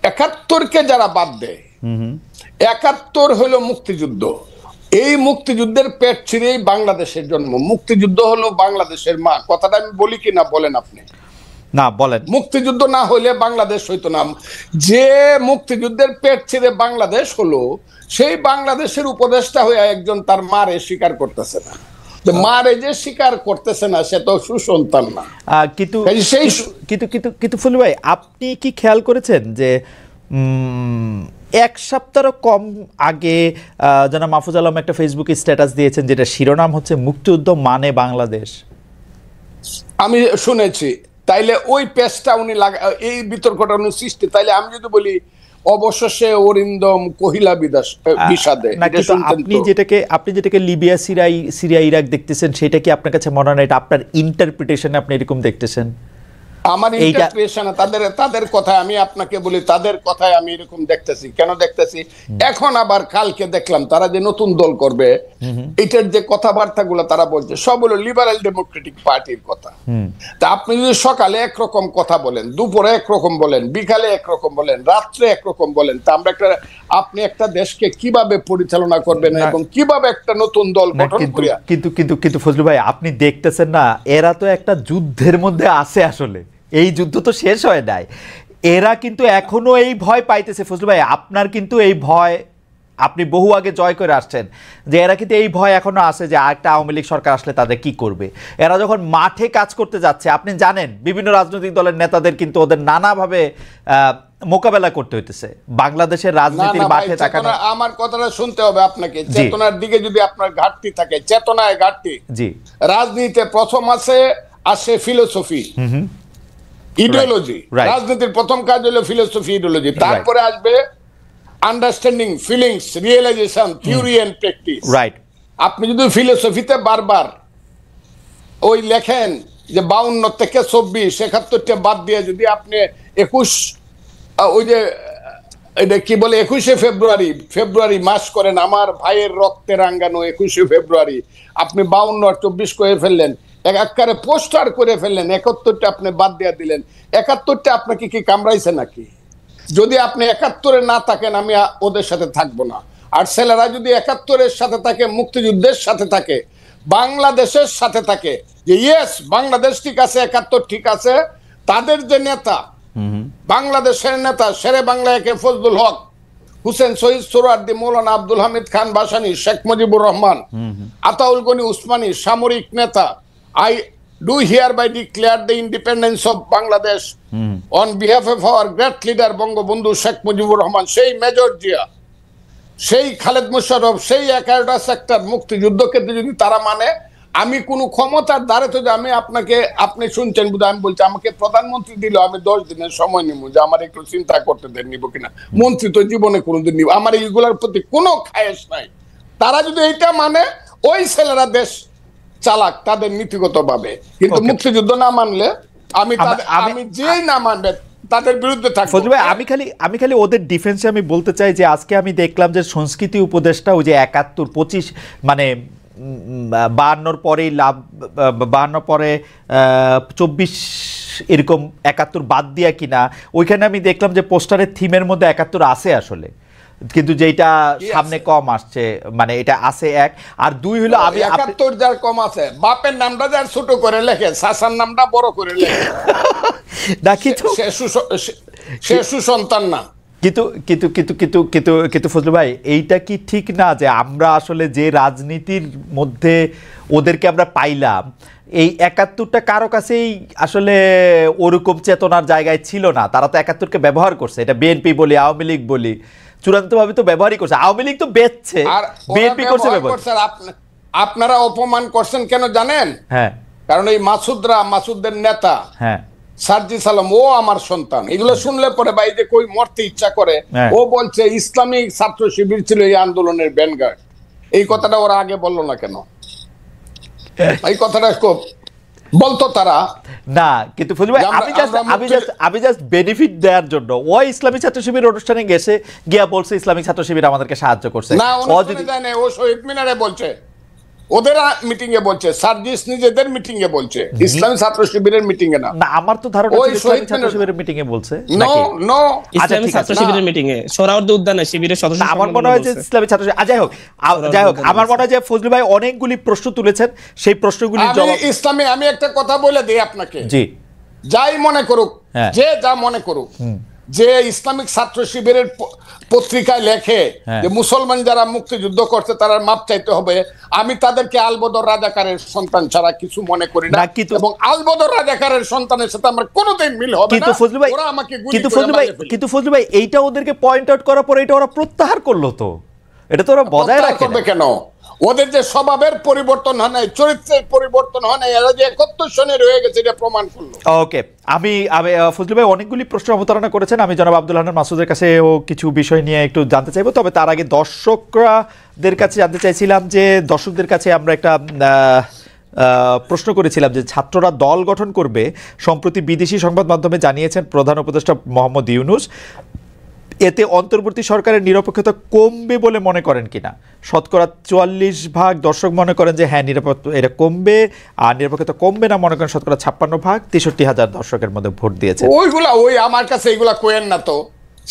71-কে যারা বাদ দেয়, 71 হলো মুক্তিযুদ্ধ। এই মুক্তিযুদ্ধের পেট ছিঁড়েই বাংলাদেশের জন্ম। মুক্তিযুদ্ধ হলো বাংলাদেশের মা। কথাটা আমি বলি কি না বলেন আপনি? না বলেন। মুক্তিযুদ্ধ না হলে বাংলাদেশ হইতো না। যে মুক্তিযুদ্ধের পেট ছিঁড়ে বাংলাদেশ হলো, সেই বাংলাদেশের উপদেষ্টা হয়ে একজন তার মারে স্বীকার করতেছে না। মারে যে স্বীকার করতেছে না, সে তো সুসন্তান না। কিন্তু কিন্তু কিন্তু কিন্তু ফুলু ভাই, আপনি কি খেয়াল করেছেন যে এক সপ্তাহ কম আগে জনাব মাহফুজ আলম একটা ফেসবুকে স্ট্যাটাস দিয়েছেন, যেটা শিরোনাম হচ্ছে মুক্তিযুদ্ধ মানে বাংলাদেশ। আমি শুনেছি। তাইলে ওই পেজটা উনি এই বিতর্কটা উনি সৃষ্টি, তাইলে আমি যদি বলি অবশেষে অরিন্দম কহিলা বিষাদে, আপনি যেটাকে লিবিয়া, সিরিয়া, ইরাক দেখতেছেন, সেটা কি আপনার কাছে মনে হয় এটা আপনার ইন্টারপ্রিটেশনে আপনি এরকম দেখতেছেন? আমার ইন্টারপ্রিটেশন, তাদের কথায় আমি আপনাকে বলি, তাদের কথায় আমি এরকম দেখতেছি। কেন দেখতেছি? এখন আবার কালকে দেখলাম তারা যে নতুন দল করবে, এটার যে কথাবার্তাগুলো তারা বলছে সব হলো লিবারেল ডেমোক্রেটিক পার্টির কথা। তা আপনি যদি সকালে একরকম কথা বলেন, দুপুরে একরকম বলেন, বিকালে একরকম বলেন, রাত্রে একরকম বলেন, তা আপনি একটা দেশকে কিভাবে পরিচালনা করবেন এবং কিভাবে একটা নতুন দল গঠন করিয়া? কিন্তু ফজলু ভাই, আপনি দেখতেছেন না, এরা তো একটা যুদ্ধের মধ্যে আছে। আসলে এই যুদ্ধ তো শেষ হয় নাই, এরা কিন্তু এখনো এই ভয় পাইতেছে। ফজলু ভাই, আপনার কিন্তু এই ভয় আপনি বহু আগে জয় করে আসছেন, যে এরা কিন্তু এই ভয় এখনো আছে যে একটা আওয়ামী লীগ সরকার আসলে তাদের কি করবে। এরা যখন মাঠে কাজ করতে যাচ্ছে, আপনি জানেন বিভিন্ন রাজনৈতিক দলের নেতাদের কিন্তু ওদের নানাভাবে মোকাবেলা করতে হইতেছে। বাংলাদেশের রাজনীতির মাঠে তাকানো, আমার কথাটা শুনতে হবে আপনাকে। চেতনার দিকে যদি আপনার ঘাটতি থাকে, চেতনায় ঘাটতি। জি, রাজনীতিতে প্রথম আসে ফিলোসফি, ইডিওলজি। রাজনীতির প্রথম কাজ হলো ফিলোসফি, ইডিওলজি। তারপরে আসবে understanding, feelings, realisation, theory and practice. Right. আপনি যদি ফিলোসফিতে বারবার ওই লেখেন যে 52 থেকে 24, 71টা বাদ দিয়ে যদি আপনি 21, ওই যে এটা কি বলে 21শে ফেব্রুয়ারি মাস করেন, আমার ভাইয়ের রক্তে রাঙ্গানো 21শে ফেব্রুয়ারি, আপনি 52 আর 24 করে ফেললেন, একবারে পোস্টার করে ফেললেন, 71টা আপনি বাদ দিয়ে দিলেন। 71টা আপনাকে কি কামড়াইছে নাকি? যদি আপনি 71-এ না থাকেন, আমি ওদের সাথে থাকবো না। আর ছেলেরা যদি 71-এর সাথে থাকে, মুক্তিযুদ্ধের সাথে থাকে, বাংলাদেশের সাথে থাকে, যে ইয়েস বাংলাদেশ ঠিক আছে, 71 ঠিক আছে, তাদের যে নেতা, বাংলাদেশের নেতা শেরে বাংলা একে ফজলুল হক, হুসেন শহীদ সোহরাওয়ার্দী, মৌলানা আব্দুল হামিদ খান ভাসানী, শেখ মুজিবুর রহমান, আতাউল গনি উসমানী, সামরিক নেতা, I do hereby declare the independence of Bangladesh on behalf of our great leader Bangabandhu Sheikh Mujibur Rahman, সেই মেজর জিয়া, সেই খালেদ মোশাররফ, সেই 11টা সেক্টর মুক্তিযুদ্ধকে যদি তারা মানে, আমি কোনো ক্ষমতার দ্বারে তো আমি আপনি শুনছেন বুঝে, আমি বলছি আমাকে প্রধানমন্ত্রী দিল, আমি 10 দিনের সময় নিব যে আমার একটু চিন্তা করতে দেন, নিব কিনা। মন্ত্রী তো জীবনে কোনোদিন নিব, আমার এইগুলোর প্রতি কোনো খায়েশ নাই। তারা যদি এইটা মানে, ওই ছেলেরা দেশ চালাক তাদের নীতিগত ভাবে, কিন্তু মুক্তিযুদ্ধ না মানলে আমি যেই না মানবে তাদের বিরুদ্ধে থাকবো। ফজলু ভাই, আমি খালি ওদের ডিফেন্সে আমি বলতে চাই যে আজকে আমি দেখলাম যে সংস্কৃতি উপদেষ্টা ওই যে 71, 25 মানে 52 পরেই 52 পরে 24 এরকম 71 বাদ দিয়া কিনা, ওইখানে আমি দেখলাম যে পোস্টারের থিমের মধ্যে 71 আছে আসলে, কিন্তু যেটা সামনে কম আসছে, মানে এটা আছে 1 আর 2 হলো আমি 71 যার কম আছে, বাপের নামটা যার ছোট করে লেখে, শাসার নামটা বড় করে লেখে না, কিন্তু সে সুসন্তান না। কিন্তু ফজলু ভাই, এইটা কি ঠিক না যে আমরা আসলে যে রাজনীতির মধ্যে ওদেরকে আমরা পাইলাম, এই 71টা কারো কাছেই আসলে ওরকম চেতনার জায়গায় ছিল না। তারা তো 71কে ব্যবহার করছে, এটা বিএনপি বলি, আওয়ামী লীগ বলি, চূড়ান্তভাবে তো ব্যবহারই করছে। আওয়ামী লীগ তো বেচছে, বিএনপি করছে ব্যবহার। আপনারা অপমান করছেন কেন জানেন? হ্যাঁ, কারণ এই মাসুদের নেতা, হ্যাঁ, সার্জি সালাম, ও আমার সন্তান। এগুলো শুনলে পরে ভাই যে কই মরতে ইচ্ছা করে। ও বলছে ইসলামিক ছাত্র শিবির ছিল এই আন্দোলনের ব্যানগার্ড। এই কথাটা ওরা আগে বললো না কেন? এই কথাটা খুব বলতো তারা না। কিন্তু ফজলু ভাই, আমি জাস্ট বেনিফিট দেওয়ার জন্য ওই ইসলামিক ছাত্র শিবির অনুষ্ঠানে গিয়া বলছে ইসলামিক ছাত্র শিবির আমাদেরকে সাহায্য করছে। না, ও শহীদ মিনারে বলছে, ওদের মিটিং এ বলছে, সার্জিস নিজেদের মিটিং এ বলছে, ইসলামী ছাত্র শিবিরের মিটিং এ না। না, আমার তো ধারণা ওই ইসলামী ছাত্র শিবিরের মিটিং এ বলছে। নো নো, ইসলামী ছাত্র শিবিরের মিটিং এ সোহরাওয়ার্দী উদ্যানে শিবিরের সদস্য আমার মনে হয় যে ইসলামী ছাত্র যাই হোক আমার মনে হয় যে ফজলু ভাই অনেকগুলি প্রশ্ন তুলেছেন, সেই প্রশ্নগুলির জবাব আমি একটা কথা বলে দিই আপনাকে, জি যাই মনে করুক, যে যা মনে করুক, যে ইসলামিক ছাত্র শিবিরের পত্রিকায় লেখে যে মুসলমান যারা মুক্তিযুদ্ধ করছে তারা মাপ চাইতে হবে, আমি তাদেরকে আলবদর রাজাকারের সন্তান ছাড়া কিছু মনে করি না, এবং আলবদর রাজাকারের সন্তানের সাথে আমার কোনোদিন মিল হবে না। ওরা আমাকে কিন্তু ফজলু ভাই এইটা ওদেরকে পয়েন্ট আউট করার পরে এটা ওরা প্রত্যাহার করলো, তো এটা তো ওরা বজায় রাখবে কেন? ওদের যে স্বভাবের পরিবর্তন হয় নাই, চরিত্রের পরিবর্তন হয় নাই, এরা যে 71 সনে রয়ে গেছে এটা প্রমাণ করলো। ওকে, আমি ফজলু ভাই অনেকগুলি প্রশ্ন অবতারণা করেছেন, আমি জনাব আব্দুল হান্নান মাসুদের কাছে ও কিছু বিষয় নিয়ে একটু জানতে চাইবো, তবে তার আগে দর্শকদের কাছে জানতে চাইছিলাম যে দর্শকদের কাছে আমরা একটা প্রশ্ন করেছিলাম যে ছাত্ররা দল গঠন করবে, সম্প্রতি বিদেশি সংবাদ মাধ্যমে জানিয়েছেন প্রধান উপদেষ্টা মোহাম্মদ ইউনূস, এতে অন্তর্বর্তী সরকারের নিরপেক্ষতা কমবে বলে মনে করেন কিনা? শতকরা 44% দর্শক মনে করেন যে হ্যাঁ এটা কমবে, আর নিরপেক্ষতা কমবে না মনে করেন শতকরা 56%, 63,000 দর্শকের মধ্যে ভোট দিয়েছে। ওই আমার কাছে এগুলা কোয়েন না তো,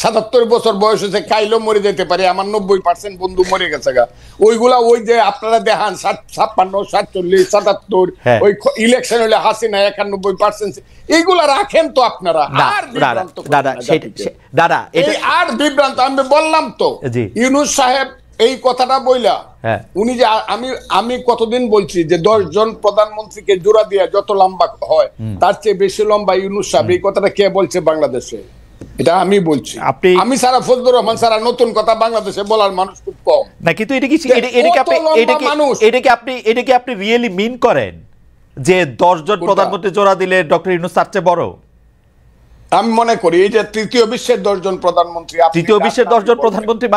77 বছর বয়স হয়েছে, কাইলো মরে যেতে পারে, আমার 90% বন্ধু মরে গেছে গা। ওইগুলা ওই যে আপনারা দেখান 56, 47, 77, ওই ইলেকশন হলে হাসিনা 91%, এইগুলা রাখেন তো আপনারা। আর বিভ্রান্ত আমি বললাম তো, ইউনূস সাহেব এই কথাটা বইলা উনি যে আমি কতদিন বলছি যে 10 জন প্রধানমন্ত্রীকে জোড়া দিয়ে যত লম্বা হয় তার চেয়ে বেশি লম্বা ইউনূস সাহেব, এই কথাটা কে বলছে বাংলাদেশে? এটা আমি বলছি। আমি সারা ফজলুর রহমান সারা নতুন কথা বাংলাদেশে বলার মানুষ খুব কম না, কিন্তু এটাকে আপনি রিয়েলি মিন করেন যে 10 জন প্রধানমন্ত্রী জোড়া দিলে ডক্টর ইউনূস তার চেয়ে বড়? আমি মনে করি এই যে তৃতীয় বিশ্বের 10 জন প্রধানমন্ত্রী, তৃতীয় বিশ্বের 10 জন প্রধানমন্ত্রী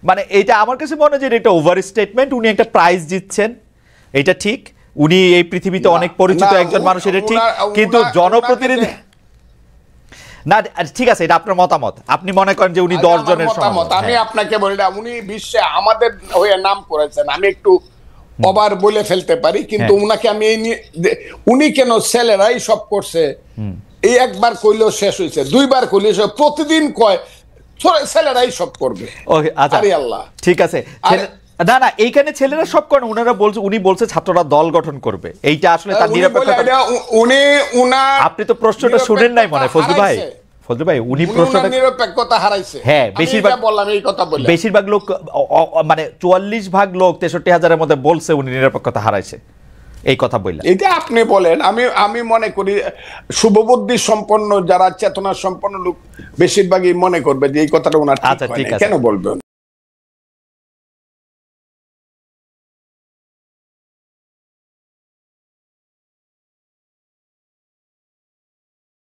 মানে এটা আমার কাছে মনে হয় যে এটা ওভার স্টেটমেন্ট। উনি একটা প্রাইজ জিতছেন, এটা ঠিক, উনি এই পৃথিবীতে অনেক পরিচিত একজন মানুষ, এটা ঠিক, কিন্তু জনপ্রতিনিধি না, ঠিক আছে, এটা আপনার মতামত, আপনি মনে করেন যে উনি 10 জনের মতামত। আমি আপনাকে বলি না, উনি বিশ্বে আমাদের হয়ে নাম করেছেন, আমি একটু ওভার বলে ফেলতে পারি, কিন্তু উনাকে আমি উনি কেন ছেলেরাই সব করছে এই একবার কইলেও শেষ হয়েছে, 2বার কইলেও প্রতিদিন কয় ছেলেরাই সব করবে। আরে আল্লাহ, ঠিক আছে, না না এইখানে ছেলেরা সব করেন, উনি বলছে ছাত্ররা দল গঠন করবে, এইটা আসলে তার নিরপেক্ষতা। আপনি তো প্রশ্নটা শুনেন নাই মনে ফজলু ভাই, উনি প্রশ্নটা নিরপেক্ষতা হারাইছে। হ্যাঁ, বেশিরভাগ লোক মানে 44% লোক 63,000-এর মধ্যে বলছে উনি নিরপেক্ষতা হারাইছে, এই কথা বললেন। এটা আপনি বলেন, আমি মনে করি শুভবুদ্ধি সম্পন্ন যারা চেতনা সম্পন্ন লোক বেশিরভাগই মনে করবে যে এই কথাটা ওনার ঠিক, কেন বলবেন?